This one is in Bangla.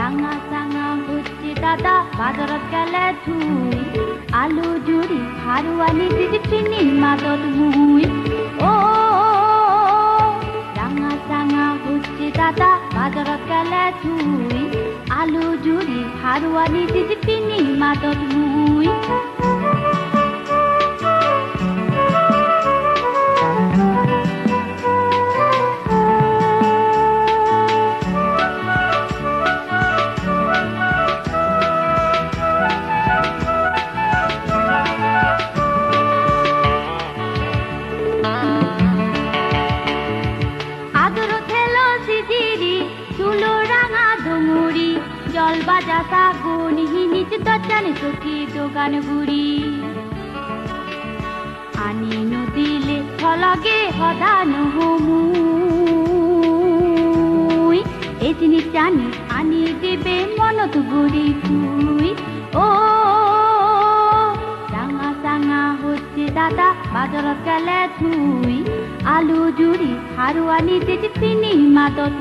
রাঙা চাঙা হচ্ছে দাদা বাজারত গেলে থুই আলু জুড়ি হারুয়ানি দিদি চিনি মাদত মুই ও রাঙা চাঙা হচ্ছে দাদা বাজারত গেলে থুই আলু জুড়ি হারুয়ানি দিদি চিনি মাদত মুই জল বাজা সাগুন হিনিচ দরজানে চকি দোকান গুড়ি আনি নদিলে ছলগে হদান হমুই এ জিনিস জানি আনি দিবে মনত গুড়ি তুই ও রাঙা চাঙা হচ্ছে দাদা বাজারত গেলে তুই আলু জুড়ি হারুয়ানি দিদি চিনি মাদত